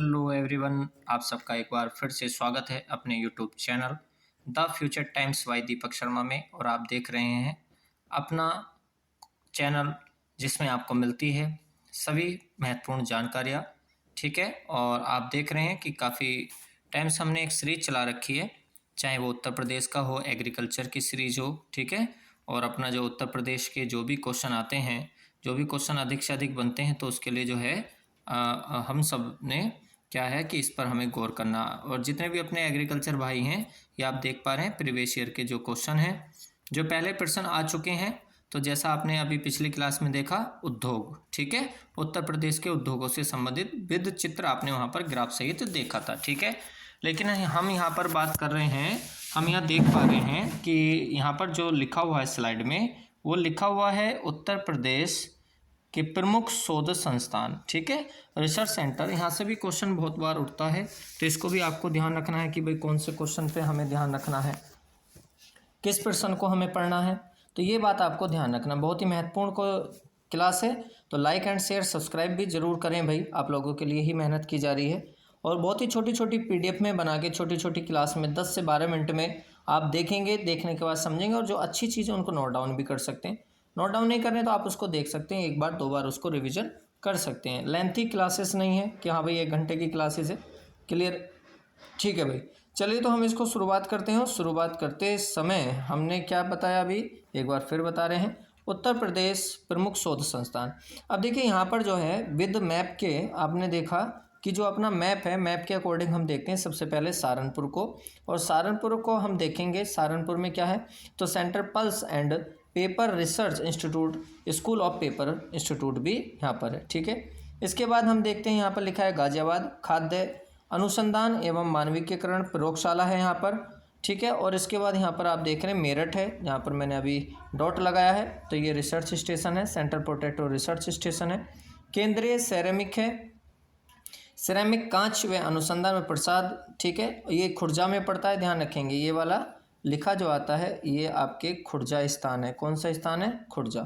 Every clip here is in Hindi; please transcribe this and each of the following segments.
हेलो एवरीवन, आप सबका एक बार फिर से स्वागत है अपने YouTube channel the Future Times by Deepak Sharma में। और आप देख रहे हैं अपना चैनल जिसमें आपको मिलती है सभी महत्वपूर्ण जानकारियाँ। ठीक है, और आप देख रहे हैं कि काफ़ी टाइम से हमने एक सीरीज चला रखी है, चाहे वो उत्तर प्रदेश का हो, एग्रीकल्चर की सीरीज हो। ठीक है, और अपना जो उत्तर प्रदेश के जो भी क्वेश्चन आते हैं, जो भी क्वेश्चन अधिक से अधिक बनते हैं, तो उसके लिए जो है हम सब ने क्या है कि इस पर हमें गौर करना। और जितने भी अपने एग्रीकल्चर भाई हैं, ये आप देख पा रहे हैं प्रीवियस ईयर के जो क्वेश्चन हैं, जो पहले प्रश्न आ चुके हैं। तो जैसा आपने अभी पिछली क्लास में देखा, उद्योग, ठीक है, उत्तर प्रदेश के उद्योगों से संबंधित विविध चित्र आपने वहाँ पर ग्राफ सहित देखा था। ठीक है, लेकिन हम यहाँ पर बात कर रहे हैं, हम यहाँ देख पा रहे हैं कि यहाँ पर जो लिखा हुआ है स्लाइड में, वो लिखा हुआ है उत्तर प्रदेश के प्रमुख शोध संस्थान। ठीक है, रिसर्च सेंटर। यहाँ से भी क्वेश्चन बहुत बार उठता है, तो इसको भी आपको ध्यान रखना है कि भाई कौन से क्वेश्चन पे हमें ध्यान रखना है, किस प्रश्न को हमें पढ़ना है। तो ये बात आपको ध्यान रखना, बहुत ही महत्वपूर्ण को क्लास है। तो लाइक एंड शेयर सब्सक्राइब भी ज़रूर करें भाई, आप लोगों के लिए ही मेहनत की जा रही है। और बहुत ही छोटी छोटी PDF में बना के छोटी छोटी क्लास में 10 से 12 मिनट में आप देखेंगे, देखने के बाद समझेंगे, और जो अच्छी चीज़ें उनको नोट डाउन भी कर सकते हैं। नोट डाउन नहीं करने तो आप उसको देख सकते हैं, एक बार दो बार उसको रिविजन कर सकते हैं। लेंथी क्लासेस नहीं है कि हाँ भाई 1 घंटे की क्लासेस है। क्लियर? ठीक है भाई, चलिए तो हम इसको शुरुआत करते हैं। शुरुआत करते समय हमने क्या बताया, अभी एक बार फिर बता रहे हैं, उत्तर प्रदेश प्रमुख शोध संस्थान। अब देखिए यहाँ पर जो है विद मैप के, आपने देखा कि जो अपना मैप है, मैप के अकॉर्डिंग हम देखते हैं सबसे पहले सहारनपुर को। और सहारनपुर को हम देखेंगे, सहारनपुर में क्या है, तो centre pulse and paper research institute, school of paper institute भी यहाँ पर है। ठीक है, इसके बाद हम देखते हैं यहाँ पर लिखा है गाजियाबाद खाद्य अनुसंधान एवं मानविकीकरण प्रयोगशाला है यहाँ पर। ठीक है, और इसके बाद यहाँ पर आप देख रहे हैं मेरठ है, जहाँ पर मैंने अभी डॉट लगाया है, तो ये रिसर्च स्टेशन है, सेंट्रल पोटैटो रिसर्च स्टेशन है। केंद्रीय सिरेमिक है, सिरेमिक कांच व अनुसंधान में प्रसाद। ठीक है, ये खुर्जा में पड़ता है, ध्यान रखेंगे, ये वाला लिखा जो आता है ये आपके खुर्जा स्थान है। कौन सा स्थान है? खुर्जा।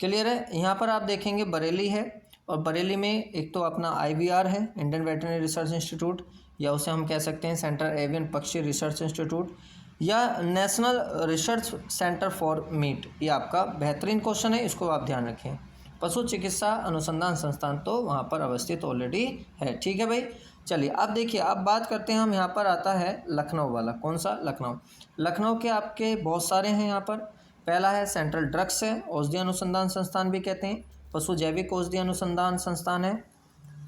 क्लियर है? यहाँ पर आप देखेंगे बरेली है, और बरेली में एक तो अपना IVR है, इंडियन वेटरनरी रिसर्च इंस्टीट्यूट, या उसे हम कह सकते हैं सेंट्रल एवियन पक्षी रिसर्च इंस्टीट्यूट, या national research centre for meet. ये आपका बेहतरीन क्वेश्चन है, इसको आप ध्यान रखें। पशु चिकित्सा अनुसंधान संस्थान तो वहाँ पर अवस्थित ऑलरेडी है। ठीक है भाई, चलिए अब देखिए, अब बात करते हैं हम, यहाँ पर आता है लखनऊ वाला। कौन सा? लखनऊ। लखनऊ के आपके बहुत सारे हैं यहाँ पर। पहला है सेंट्रल ड्रग्स है, औषधि अनुसंधान संस्थान भी कहते हैं, पशु जैविक औषधि अनुसंधान संस्थान है।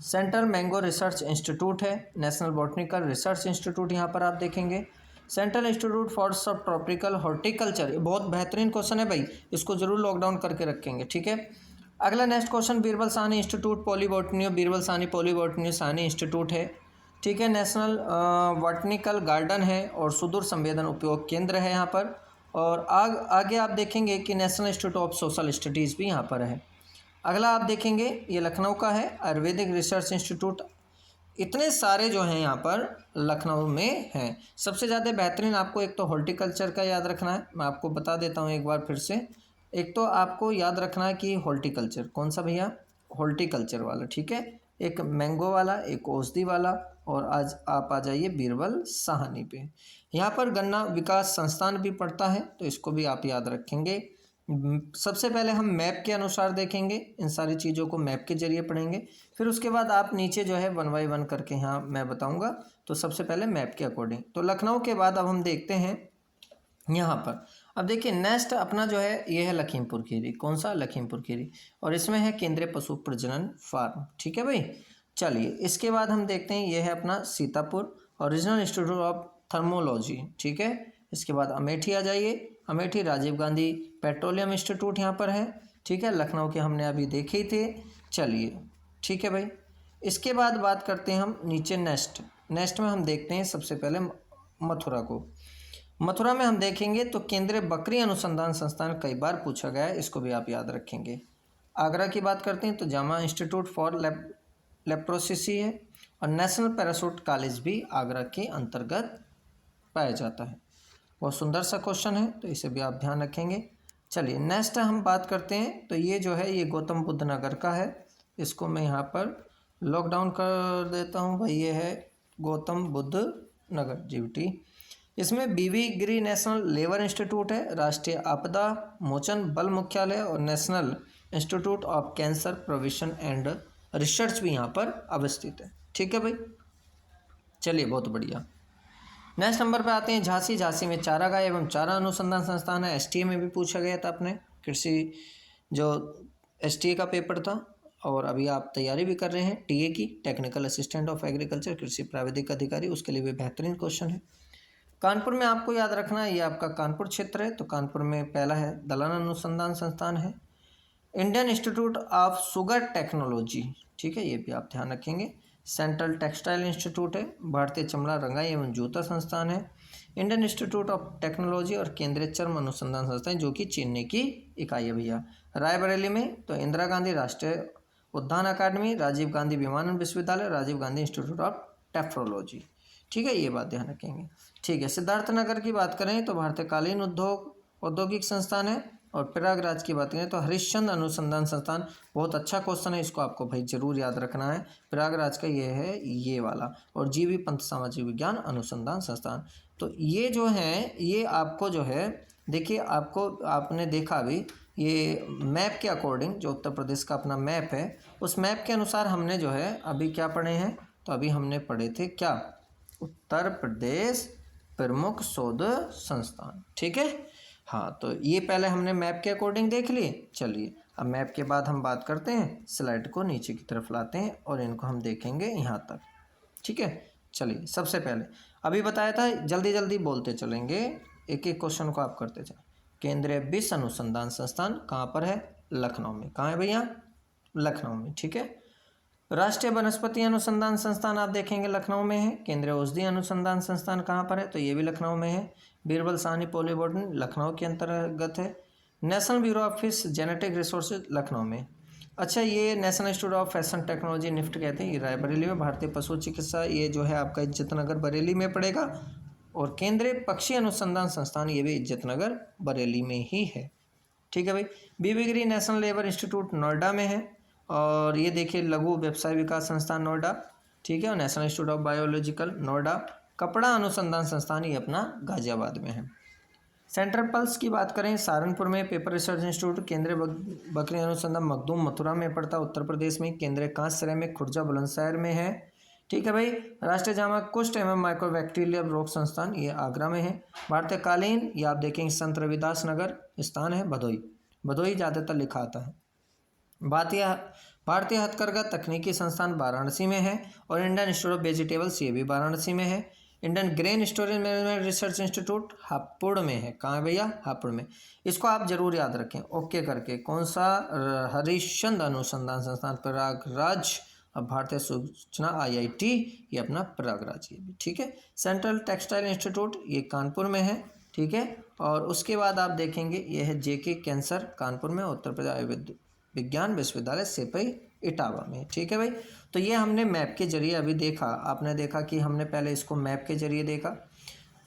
सेंट्रल मैंगो रिसर्च इंस्टीट्यूट है, नेशनल बॉटनिकल रिसर्च इंस्टीट्यूट यहाँ पर आप देखेंगे। सेंट्रल इंस्टीट्यूट फॉर सब ट्रॉपिकल हॉर्टिकल्चर, ये बहुत बेहतरीन क्वेश्चन है भाई, इसको जरूर लॉकडाउन करके रखेंगे। ठीक है, अगला next question, Birbal Sahni institute palaeobotany, Birbal Sahni palaeobotany Sahni institute है। ठीक है, नेशनल बॉटनिकल गार्डन है, और सुदूर संवेदन उपयोग केंद्र है यहाँ पर। और आगे आप देखेंगे कि national institute of social studies भी यहाँ पर है। अगला आप देखेंगे ये लखनऊ का है, आयुर्वेदिक रिसर्च इंस्टीट्यूट। इतने सारे जो हैं यहाँ पर लखनऊ में हैं। सबसे ज़्यादा बेहतरीन आपको एक तो हॉर्टिकल्चर का याद रखना है, मैं आपको बता देता हूँ एक बार फिर से। एक तो आपको याद रखना है कि हॉर्टिकल्चर, कौन सा भैया? हॉर्टिकल्चर वाला। ठीक है, एक मैंगो वाला, एक औषधि वाला, और आज आप आ जाइए बीरबल साहनी पे। यहाँ पर गन्ना विकास संस्थान भी पड़ता है, तो इसको भी आप याद रखेंगे। सबसे पहले हम मैप के अनुसार देखेंगे, इन सारी चीज़ों को मैप के जरिए पढ़ेंगे, फिर उसके बाद आप नीचे जो है 1 बाय 1 करके यहाँ मैं बताऊँगा। तो सबसे पहले मैप के अकॉर्डिंग, तो लखनऊ के बाद अब हम देखते हैं यहाँ पर। अब देखिए नेक्स्ट अपना जो है ये है लखीमपुर खीरी। कौन सा? लखीमपुर खीरी, और इसमें है केंद्रीय पशु प्रजनन फार्म। ठीक है भाई, चलिए इसके बाद हम देखते हैं ये है अपना सीतापुर ओरिजिनल इंस्टीट्यूट ऑफ थर्मोलॉजी। ठीक है, इसके बाद अमेठी आ जाइए, अमेठी राजीव गांधी पेट्रोलियम इंस्टीट्यूट यहाँ पर है। ठीक है, लखनऊ के हमने अभी देखे ही थे। चलिए ठीक है भाई, इसके बाद बात करते हैं हम नीचे नेक्स्ट में हम देखते हैं सबसे पहले मथुरा को। मथुरा में हम देखेंगे तो केंद्रीय बकरी अनुसंधान संस्थान कई बार पूछा गया है, इसको भी आप याद रखेंगे। आगरा की बात करते हैं तो जामा इंस्टीट्यूट फॉर लेप्रोसिसी है, और नेशनल पैराशूट कॉलेज भी आगरा के अंतर्गत पाया जाता है। बहुत सुंदर सा क्वेश्चन है, तो इसे भी आप ध्यान रखेंगे। चलिए नेक्स्ट हम बात करते हैं, तो ये जो है ये गौतम बुद्ध नगर का है, इसको मैं यहाँ पर लॉकडाउन कर देता हूँ भाई। ये है गौतम बुद्ध नगर जीवीटी। इसमें बीवी गिरी नेशनल लेबर इंस्टीट्यूट है, राष्ट्रीय आपदा मोचन बल मुख्यालय और national institute of cancer provision and research भी यहाँ पर अवस्थित है। ठीक है भाई, चलिए बहुत बढ़िया। नेक्स्ट नंबर पे आते हैं झांसी। झांसी में चारागाह एवं चारा अनुसंधान संस्थान है। एसटीए में भी पूछा गया था अपने कृषि जो एसटीए का पेपर था, और अभी आप तैयारी भी कर रहे हैं टीए की, टेक्निकल असिस्टेंट ऑफ एग्रीकल्चर, कृषि प्राविधिक अधिकारी, उसके लिए भी बेहतरीन क्वेश्चन है। कानपुर में आपको याद रखना है, ये आपका कानपुर क्षेत्र है, तो कानपुर में पहला है दलना अनुसंधान संस्थान है। Indian institute of sugar technology, ठीक है, ये भी आप ध्यान रखेंगे। सेंट्रल टेक्सटाइल इंस्टीट्यूट है। भारतीय चमड़ा रंगाई एवं जूता संस्थान है। इंडियन इंस्टीट्यूट ऑफ टेक्नोलॉजी और केंद्रीय चर्म अनुसंधान संस्थान, जो कि चेन्नई की इकाई है भैया। रायबरेली में तो इंदिरा गांधी राष्ट्रीय उद्यान अकादमी, राजीव गांधी विमानन विश्वविद्यालय, Rajiv Gandhi institute of technology. ठीक है, ये बात ध्यान रखेंगे। ठीक है, सिद्धार्थनगर की बात करें तो भारतीय कालीन औद्योगिक संस्थान है। और प्रयागराज की बात करें तो हरिश्चंद्र अनुसंधान संस्थान। बहुत अच्छा क्वेश्चन है, इसको आपको भाई जरूर याद रखना है। प्रयागराज का ये है ये वाला। और जीवी पंत सामाजिक विज्ञान अनुसंधान संस्थान। तो ये जो है ये आपको जो है देखिए, आपको आपने देखा अभी ये मैप के अकॉर्डिंग, जो उत्तर प्रदेश का अपना मैप है, उस मैप के अनुसार हमने जो है अभी क्या पढ़े हैं, तो अभी हमने पढ़े थे क्या, उत्तर प्रदेश प्रमुख शोध संस्थान। ठीक है, हाँ, तो ये पहले हमने मैप के अकॉर्डिंग देख लिए। चलिए अब मैप के बाद हम बात करते हैं, स्लाइड को नीचे की तरफ लाते हैं और इनको हम देखेंगे यहाँ तक। ठीक है, चलिए सबसे पहले अभी बताया था, जल्दी जल्दी बोलते चलेंगे, एक एक क्वेश्चन को आप करते चलें। केंद्रीय विश्व अनुसंधान संस्थान कहाँ पर है, लखनऊ में। कहाँ है भैया, लखनऊ में। ठीक है, राष्ट्रीय वनस्पति अनुसंधान संस्थान आप देखेंगे लखनऊ में है। केंद्रीय औषधि अनुसंधान संस्थान कहाँ पर है, तो ये भी लखनऊ में है। बीरबल साहनी पॉलीबोटनी लखनऊ के अंतर्गत है। National bureau of fish genetic resources Lucknow में। अच्छा, ये national institute of fashion technology NIFT कहते हैं, ये रायबरेली में। भारतीय पशु चिकित्सा ये जो है आपका इज्जतनगर बरेली में पड़ेगा। और केंद्रीय पक्षी अनुसंधान संस्थान ये भी इज्जतनगर बरेली में ही है। ठीक है भाई। बीबी गिरी नेशनल लेबर इंस्टीट्यूट नोएडा में है। और ये देखिए लघु व्यवसाय विकास संस्थान नोएडा। ठीक है, और national institute of biological Noida. कपड़ा अनुसंधान संस्थान ये अपना गाजियाबाद में है। सेंट्रल पल्स की बात करें सहारनपुर में। पेपर रिसर्च इंस्टीट्यूट केंद्रीय बकरी अनुसंधान मखदूम मथुरा में पड़ता है उत्तर प्रदेश में। केंद्रीय कांस्य सिरेमिक खुर्जा बुलंदशहर में है। ठीक है भाई। राष्ट्रीय जामा कुष्ठ एवं माइक्रोबैक्टीरियल रोग संस्थान ये आगरा में है। भारतीय कालीन ये आप देखेंगे संत रविदास नगर स्थान है भदोई। भदोई ज़्यादातर लिखा आता है। भारतीय हथकरघा तकनीकी संस्थान वाराणसी में है। और इंडियन इंस्टीट्यूट ऑफ वेजिटेबल्स ये भी वाराणसी में है। Indian grain storage management research institute Hapur में है। कहाँ है भैया, हापुड़ में। इसको आप जरूर याद रखें ओके करके। कौन सा, हरिश्चंद्र अनुसंधान संस्थान प्रयागराज। अब भारतीय सूचना आईआईटी ये अपना प्रयागराज ये भी। ठीक है। सेंट्रल टेक्सटाइल इंस्टीट्यूट ये कानपुर में है। ठीक है। और उसके बाद आप देखेंगे ये है जेके कैंसर कानपुर में। उत्तर प्रदेश आयुर्वेद विज्ञान विश्वविद्यालय सेपई इटावा में। ठीक है भाई। तो ये हमने मैप के जरिए अभी देखा। आपने देखा कि हमने पहले इसको मैप के जरिए देखा।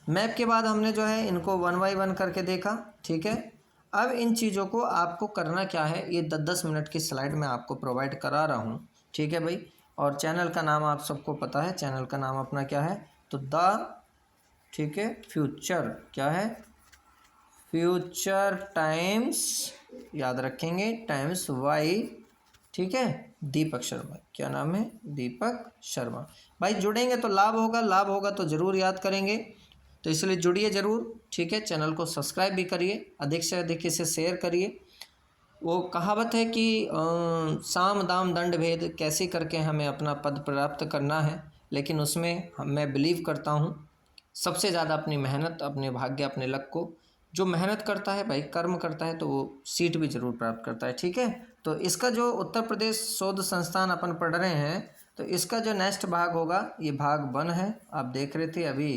मैप के बाद हमने जो है इनको 1 बाय 1 करके देखा। ठीक है। अब इन चीज़ों को आपको करना क्या है, ये 10-10 मिनट की स्लाइड में आपको प्रोवाइड करा रहा हूँ। ठीक है भाई। और चैनल का नाम आप सबको पता है, चैनल का नाम अपना क्या है, तो ठीक है, फ्यूचर क्या है, फ्यूचर टाइम्स, याद रखेंगे, टाइम्स वाई। ठीक है। दीपक शर्मा, क्या नाम है, दीपक शर्मा। भाई जुड़ेंगे तो लाभ होगा, लाभ होगा तो ज़रूर याद करेंगे, तो इसलिए जुड़िए ज़रूर। ठीक है। चैनल को सब्सक्राइब भी करिए, अधिक से अधिक इसे शेयर करिए। वो कहावत है कि साम दाम दंड भेद कैसे करके हमें अपना पद प्राप्त करना है, लेकिन उसमें मैं बिलीव करता हूँ सबसे ज़्यादा अपनी मेहनत, अपने भाग्य, अपने लक को जो मेहनत करता है भाई, कर्म करता है, तो वो सीट भी ज़रूर प्राप्त करता है। ठीक है। तो इसका जो उत्तर प्रदेश शोध संस्थान अपन पढ़ रहे हैं, तो इसका जो नेक्स्ट भाग होगा ये भाग 1 है। आप देख रहे थे अभी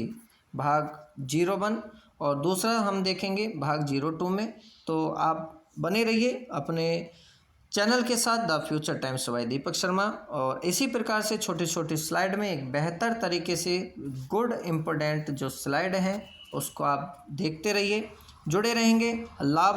भाग 01, और दूसरा हम देखेंगे भाग 02 में। तो आप बने रहिए अपने चैनल के साथ, the Future Times by Deepak Sharma. और इसी प्रकार से छोटी छोटी स्लाइड में एक बेहतर तरीके से गुड इम्पोर्टेंट जो स्लाइड हैं उसको आप देखते रहिए। जुड़े रहेंगे, लाभ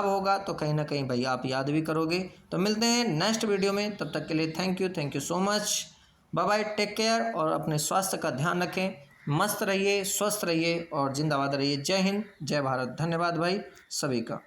होगा तो कहीं ना कहीं भाई आप याद भी करोगे। तो मिलते हैं नेक्स्ट वीडियो में, तब तक के लिए thank you so much, bye bye, take care और अपने स्वास्थ्य का ध्यान रखें। मस्त रहिए, स्वस्थ रहिए और जिंदाबाद रहिए। जय हिंद, जय भारत। धन्यवाद भाई सभी का।